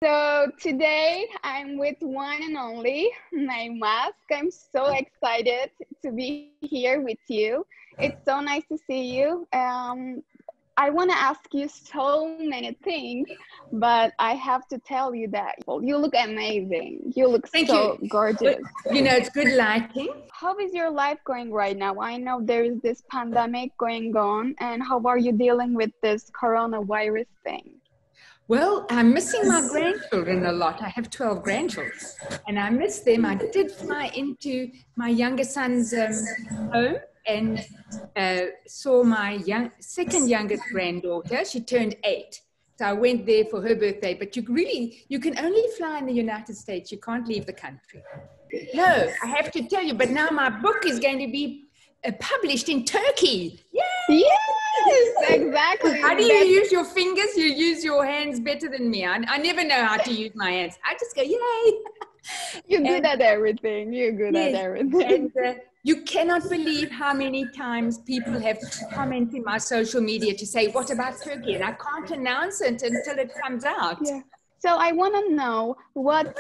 So today I'm with one and only Naimask. I'm so excited to be here with you. It's so nice to see you. I want to ask you so many things, but I have to tell you that you look amazing. You look Thank so you. gorgeous. It's good lighting. How is your life going right now? I know there is this pandemic going on, and how are you dealing with this coronavirus thing? Well, I'm missing my grandchildren a lot. I have 12 grandchildren, and I miss them. I did fly into my younger son's home and saw my second youngest granddaughter. She turned 8. So I went there for her birthday. But you can only fly in the United States. You can't leave the country. No, I have to tell you, but now my book is going to be published in Turkey. Yay! Yes, exactly. How do you use your fingers? You use your hands better than me. I never know how to use my hands. I just go, yay! You're good at everything. You're good at everything. And you cannot believe how many times people have commented in my social media to say, what about Turkey? And I can't announce it until it comes out. Yeah. So I want to know what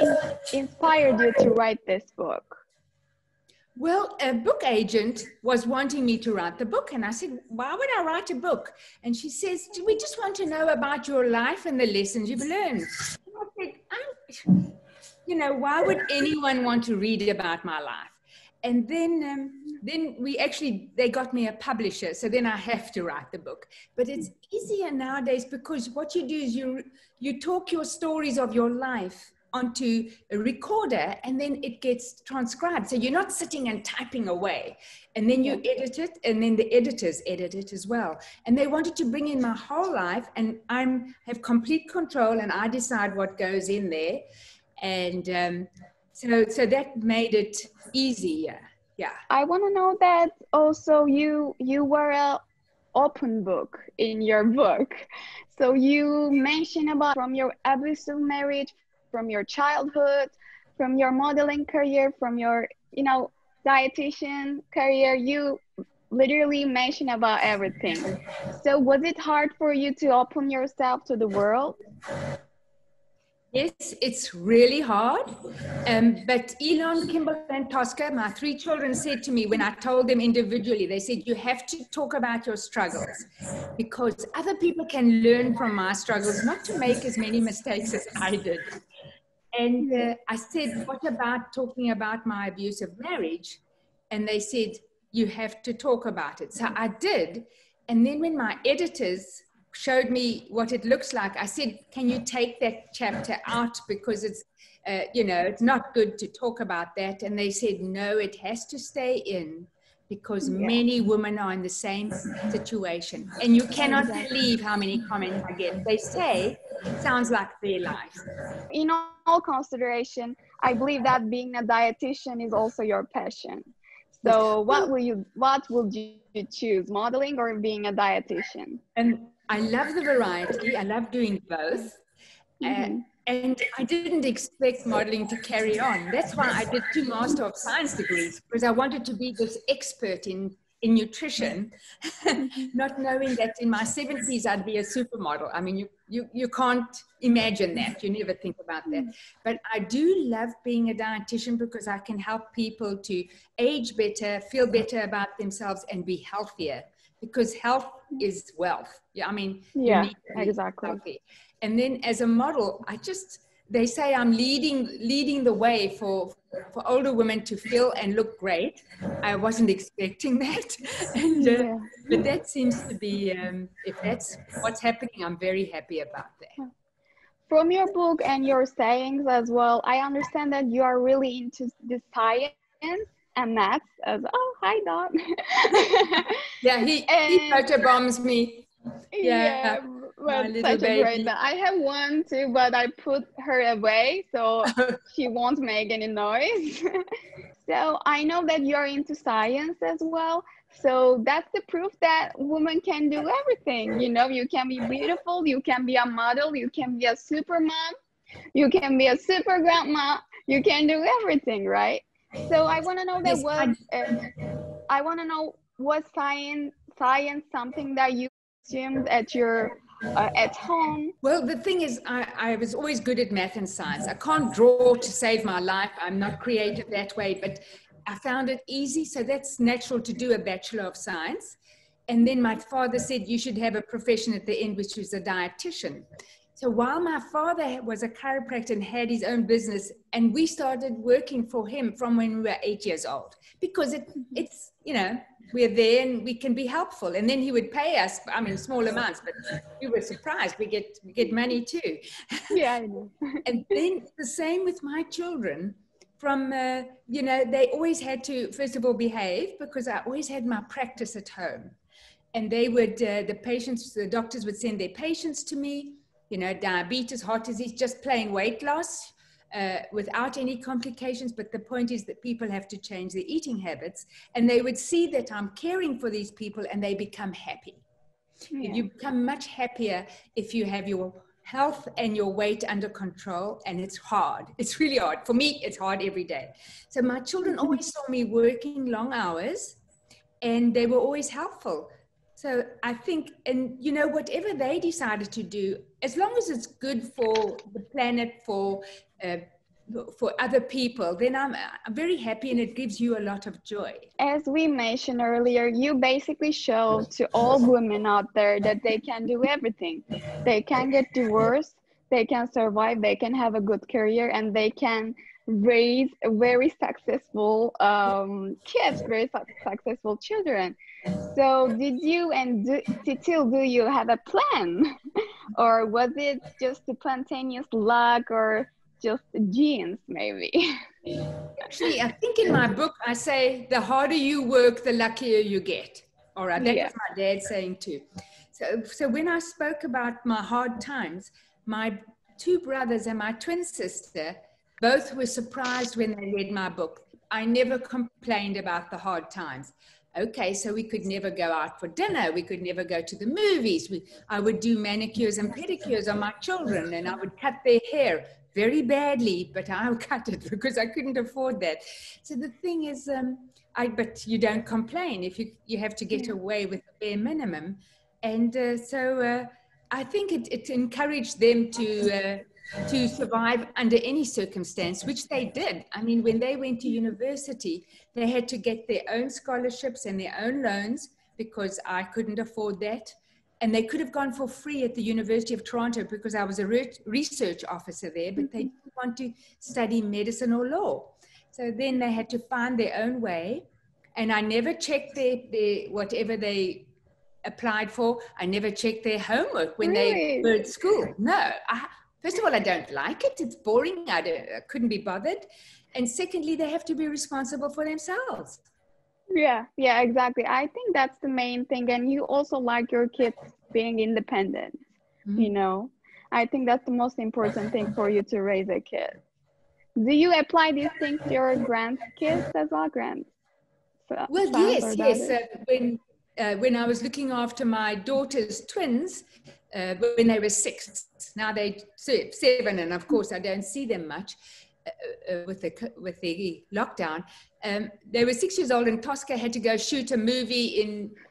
inspired you to write this book? Well, a book agent was wanting me to write the book. And I said, why would I write a book? And she says, we just want to know about your life and the lessons you've learned. And I said, why would anyone want to read about my life? And then they got me a publisher. So then I have to write the book. But it's easier nowadays because what you do is you talk your stories of your life onto a recorder, and then it gets transcribed. So you're not sitting and typing away, and then you edit it, and then the editors edit it as well. And they wanted to bring in my whole life, and I have complete control, and I decide what goes in there. And so that made it easier. Yeah. I want to know that also you were a open book in your book. So you mention about from your abusive marriage, from your childhood, from your modeling career, from your, dietitian career. You literally mention about everything. So was it hard for you to open yourself to the world? Yes, it's really hard. But Elon, Kimball, and Tosca, my 3 children, said to me when I told them individually, they said, you have to talk about your struggles because other people can learn from my struggles, not to make as many mistakes as I did. And I said, what about talking about my abusive marriage? And they said, you have to talk about it. So I did. And then when my editors showed me what it looks like, I said, can you take that chapter out because it's, it's not good to talk about that. And they said, no, it has to stay in because many women are in the same situation. And you cannot believe how many comments I get. They say, it sounds like their life. In all consideration, I believe that being a dietitian is also your passion. So what would you choose, modeling or being a dietitian? And I love the variety. I love doing both. And I didn't expect modeling to carry on. That's why I did 2 Master of Science degrees, because I wanted to be this expert in nutrition, not knowing that in my 70s I'd be a supermodel. I mean, you can't imagine that. You never think about that. But I do love being a dietitian because I can help people to age better, feel better about themselves, and be healthier. Because health is wealth. Yeah, I mean, you need to be healthy. And then as a model, they say I'm leading the way for older women to feel and look great. I wasn't expecting that. But that seems to be, if that's what's happening, I'm very happy about that. From your book and your sayings as well, I understand that you are really into the science and maths as hi Doc. Yeah, he photobombs me. Yeah, but such a great dog. I have one too, but I put her away so she won't make any noise. So I know that you're into science as well. So that's the proof that women can do everything. You can be beautiful, you can be a model, you can be a super mom, you can be a super grandma, you can do everything, right? So I want to know that was science something that you assumed at your at home? Well, the thing is, I was always good at math and science. I can't draw to save my life. I'm not creative that way, but I found it easy. So that's natural to do a Bachelor of Science. And then my father said you should have a profession at the end, which was a dietitian. So while my father was a chiropractor and had his own business, and we started working for him from when we were 8 years old, because it's, you know, we're there and we can be helpful. And then he would pay us, I mean, small amounts, but we were surprised. We get money too. Yeah, I know. And then the same with my children. From, you know, they always had to, first of all, behave, because I always had my practice at home. And they would, the doctors would send their patients to me, you know, diabetes, heart disease, just plain weight loss without any complications. But the point is that people have to change their eating habits, and they would see that I'm caring for these people and they become happy. Yeah. You become much happier if you have your health and your weight under control, and it's hard. It's really hard. For me, it's hard every day. So my children always saw me working long hours, and they were always helpful. So I think, and you know, whatever they decided to do, as long as it's good for the planet, for other people, then I'm very happy, and it gives you a lot of joy. As we mentioned earlier, you basically show to all women out there that they can do everything. They can get divorced, they can survive, they can have a good career, and they can raise very successful kids, very successful children. So did you and Titil, do you have a plan? Or was it just a spontaneous luck, or just genes maybe? Actually, I think in my book I say the harder you work, the luckier you get. All right, that was my dad saying too. So when I spoke about my hard times, my two brothers and my twin sister both were surprised when they read my book. I never complained about the hard times. Okay, so we could never go out for dinner. We could never go to the movies. I would do manicures and pedicures on my children, and I would cut their hair very badly, but I would cut it because I couldn't afford that. So the thing is, but you don't complain if you have to get away with the bare minimum. And so I think it encouraged them to survive under any circumstance, which they did. I mean, when they went to university, they had to get their own scholarships and their own loans because I couldn't afford that. And they could have gone for free at the University of Toronto because I was a research officer there, but they didn't want to study medicine or law. So then they had to find their own way. And I never checked their whatever they applied for. I never checked their homework when they were at school. No, first of all, I don't like it. It's boring. I couldn't be bothered. And secondly, they have to be responsible for themselves. Yeah, exactly. I think that's the main thing. And you also like your kids being independent, you know. I think that's the most important thing for you to raise a kid. Do you apply these things to your grandkids as well, Well, yes. When I was looking after my daughter's twins, when they were 6, now they're 7, and of course I don't see them much with the lockdown. They were 6 years old, and Tosca had to go shoot a movie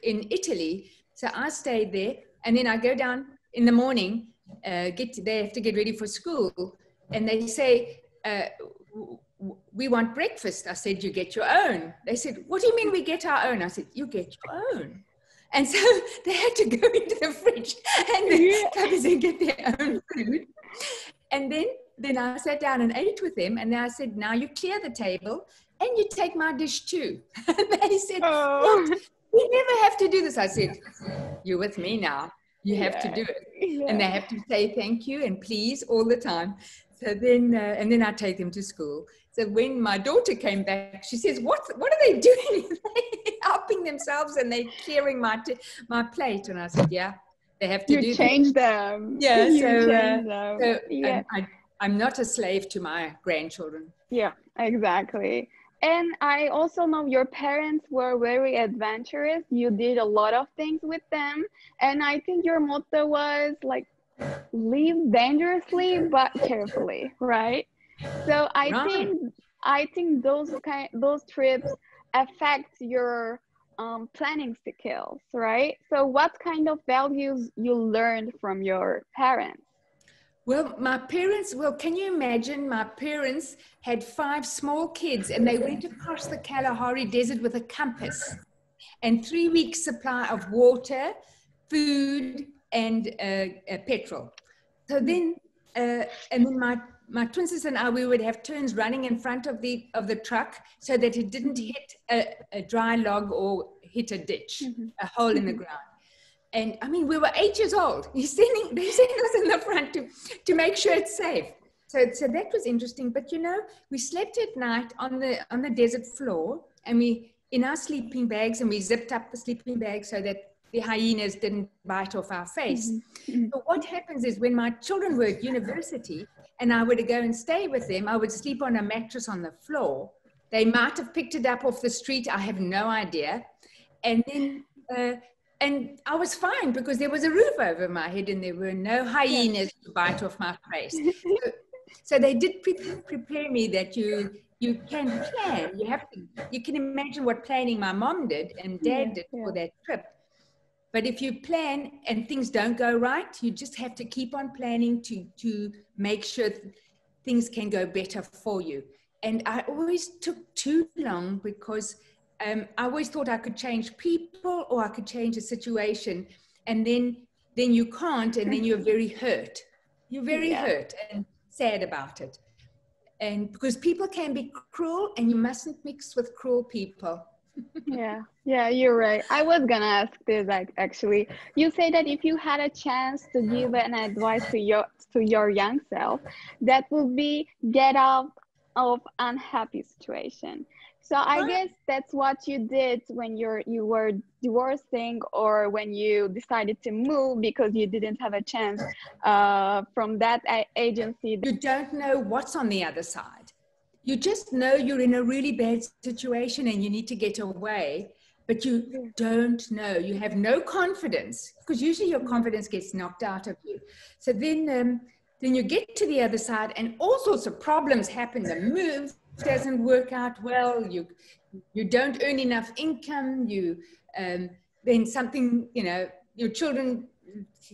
in Italy. So I stayed there, and then I go down in the morning, they have to get ready for school, and they say, we want breakfast. I said, you get your own. They said, what do you mean we get our own? I said, you get your own. And so they had to go into the fridge and the cupboards and get their own food. And then I sat down and ate with them, and I said, now you clear the table and you take my dish too. And they said, what? We never have to do this. I said, you're with me now. You have to do it. Yeah. And they have to say thank you and please all the time. So then, and then I take them to school. So when my daughter came back, she says, what are they doing? They're helping themselves and they're clearing my plate. And I said, yeah, they have to do that. You change them. Yeah, so yeah. I'm not a slave to my grandchildren. Yeah, exactly. And I also know your parents were very adventurous. You did a lot of things with them. And I think your motto was like, live dangerously but carefully, right? So I think those trips affect your planning skills, right? So what kind of values you learned from your parents? Well, my parents, well, can you imagine? My parents had 5 small kids and they went across the Kalahari Desert with a compass and 3 weeks supply of water, food, and petrol. So then, and then my twin sister and I, we would have turns running in front of the truck so that it didn't hit a dry log or hit a ditch, a hole in the ground. And I mean, we were 8 years old. They sent us in the front to make sure it's safe. So that was interesting. But you know, we slept at night on the desert floor, and we in our sleeping bags, and we zipped up the sleeping bags so that the hyenas didn't bite off our face. But what happens is when my children were at university and I would go and stay with them, I would sleep on a mattress on the floor. They might have picked it up off the street. I have no idea. And then, and I was fine because there was a roof over my head and there were no hyenas to bite off my face. So they did prepare me that you can plan. You can imagine what planning my mom did and dad did for that trip. But if you plan and things don't go right, you just have to keep on planning to make sure things can go better for you. And I always took too long because I always thought I could change people or I could change a situation. And then you can't, and then you're very hurt. You're very hurt and sad about it. And because people can be cruel and you mustn't mix with cruel people. Yeah, you're right. I was gonna ask this actually. You say that if you had a chance to give an advice to your young self, that would be get out of unhappy situation. So I guess that's what you did when you were divorcing or when you decided to move because you didn't have a chance from that agency. You don't know what's on the other side. You just know you're in a really bad situation and you need to get away, but you don't know. You have no confidence because usually your confidence gets knocked out of you. So then you get to the other side and all sorts of problems happen. The move doesn't work out well. You don't earn enough income. Then something, your children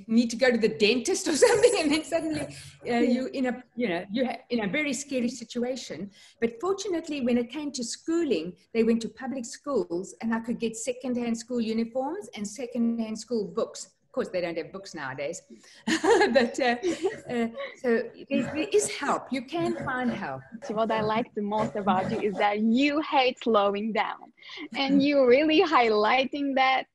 need to go to the dentist or something, and then suddenly you're in a very scary situation. But fortunately, when it came to schooling, they went to public schools, and I could get secondhand school uniforms and secondhand school books. Of course, they don't have books nowadays, but so there is help. You can find help. What I like the most about you is that you hate slowing down, and you're really highlighting that.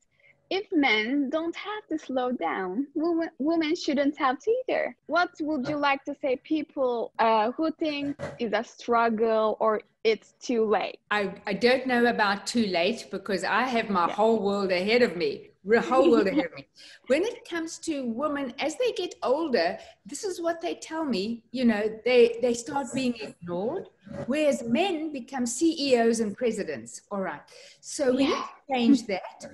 If men don't have to slow down, women shouldn't have to either. What would you like to say people who think is a struggle or it's too late? I don't know about too late because I have my whole world ahead of me. Whole world ahead of me. When it comes to women, as they get older, this is what they tell me, they start being ignored, whereas men become CEOs and presidents. All right. So we need to change that.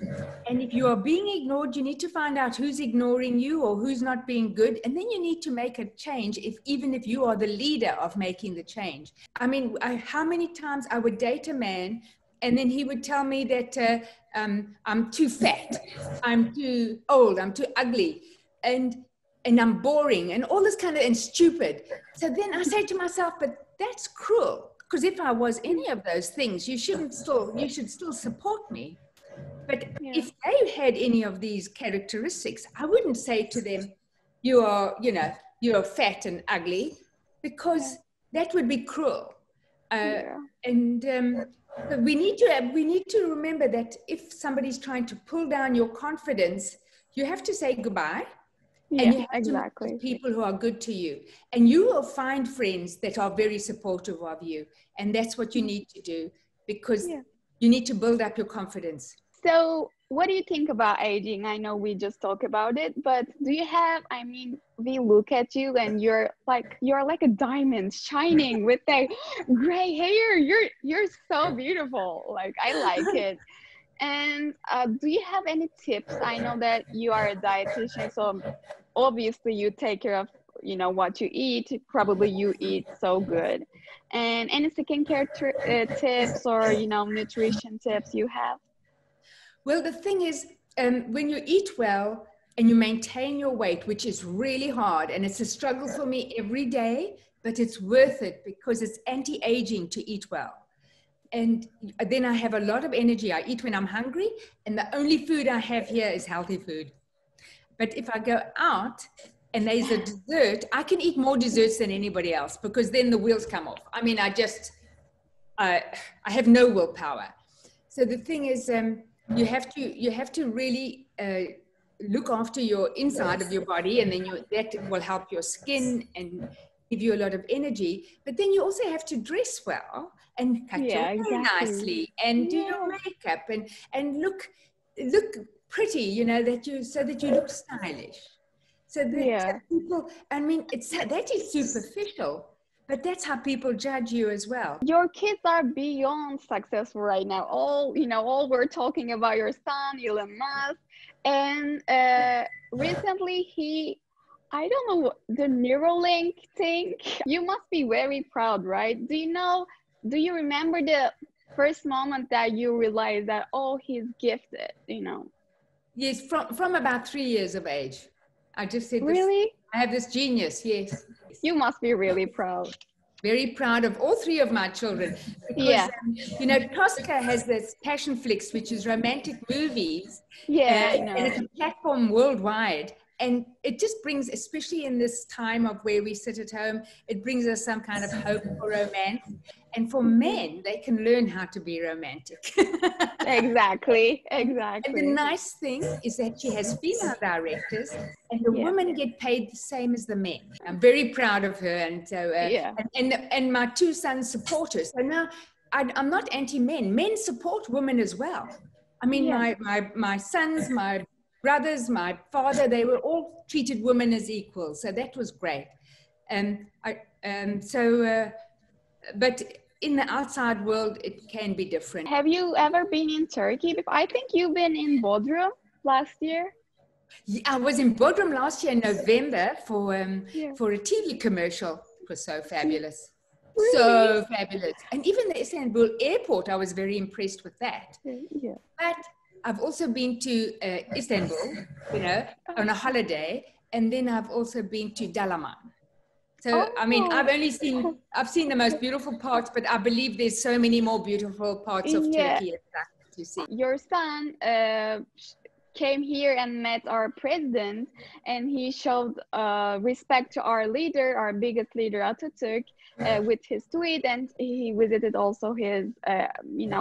And if you are being ignored, you need to find out who's ignoring you or who's not being good. And then you need to make a change, even if you are the leader of making the change. I mean, how many times I would date a man and then he would tell me that I'm too fat, I'm too old, I'm too ugly, and I'm boring, and all this and stupid. So then I say to myself, but that's cruel, because if I was any of those things, you should still support me. But if they had any of these characteristics, I wouldn't say to them, you're fat and ugly, because that would be cruel. So we need to remember that if somebody's trying to pull down your confidence, you have to say goodbye. And you have to look for people who are good to you. And you will find friends that are very supportive of you. And that's what you need to do, because you need to build up your confidence. So what do you think about aging? I know we just talked about it, but do you have, we look at you and you're like a diamond shining with that gray hair. You're so beautiful. Like, I like it. And do you have any tips? I know that you are a dietitian, so obviously you take care of, what you eat. Probably you eat so good. And any skincare tips or, nutrition tips you have? Well, the thing is, when you eat well and you maintain your weight, which is really hard, and it's a struggle for me every day, but it's worth it because it's anti-aging to eat well. And then I have a lot of energy. I eat when I'm hungry, and the only food I have here is healthy food. But if I go out and there's a dessert, I can eat more desserts than anybody else because then the wheels come off. I mean, I have no willpower. So the thing is, you have to really look after your inside of your body, and then that will help your skin and give you a lot of energy. But then you also have to dress well and cut your hair nicely and do your makeup and look pretty, you know, so that you look stylish. So that people, I mean, that is superficial, but that's how people judge you as well. Your kids are beyond successful right now. All we're talking about your son, Elon Musk, and recently I don't know, the Neuralink thing. You must be very proud, right? Do you remember the first moment that you realized that, oh, he's gifted, you know? Yes, from about 3 years of age. I just said, really? I have this genius, yes. You must be really proud. Very proud of all three of my children. Because, you know, Tosca has this Passionflix, which is romantic movies. Yeah, I know. And it's a platform worldwide. And it just brings, especially in this time of where we sit at home, it brings us some kind of hope for romance. And for men, they can learn how to be romantic. Exactly. And the nice thing is that she has female directors, and the women get paid the same as the men. I'm very proud of her, and so and my two sons support her. So now I'm not anti-men. Men support women as well. I mean, my sons, my brothers, my father, they were all treated women as equals. So that was great. But in the outside world, it can be different. Have you ever been in Turkey? I think you've been in Bodrum last year. Yeah, I was in Bodrum last year in November for a TV commercial. It was so fabulous. Really? So fabulous. And even the Istanbul airport, I was very impressed with that. Yeah. But I've also been to Istanbul, you know, on a holiday. And then I've also been to Dalaman. So, I mean, I've seen the most beautiful parts, but I believe there's so many more beautiful parts of Turkey to see. Your son came here and met our president, and he showed respect to our leader, our biggest leader, Atatürk, with his tweet, and he visited also his,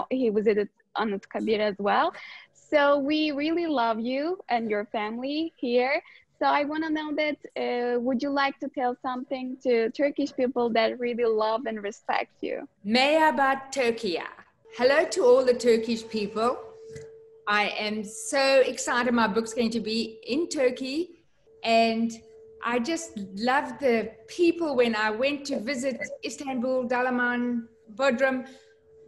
he visited Anıtkabir as well. So we really love you and your family here. So I want to know that, would you like to tell something to Turkish people that really love and respect you? Merhaba Turkiye. Hello to all the Turkish people. I am so excited. My book's going to be in Turkey. And I just love the people. When I went to visit Istanbul, Dalaman, Bodrum,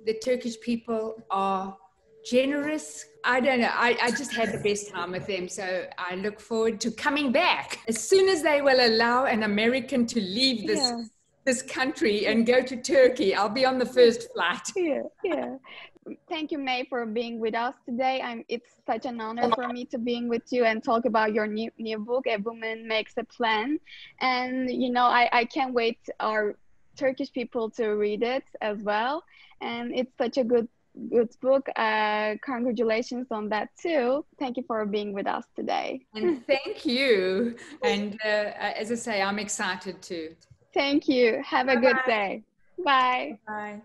the Turkish people are generous. I don't know. I just had the best time with them. So I look forward to coming back. As soon as they will allow an American to leave this country and go to Turkey, I'll be on the first flight. Yeah. Thank you, May, for being with us today. It's such an honor for me to being with you and talk about your new book, A Woman Makes a Plan. And, you know, I can't wait our Turkish people to read it as well. And it's such a good book. Congratulations on that too. Thank you for being with us today. And thank you. And as I say, I'm excited too. Thank you. Have a good day. Bye. Bye.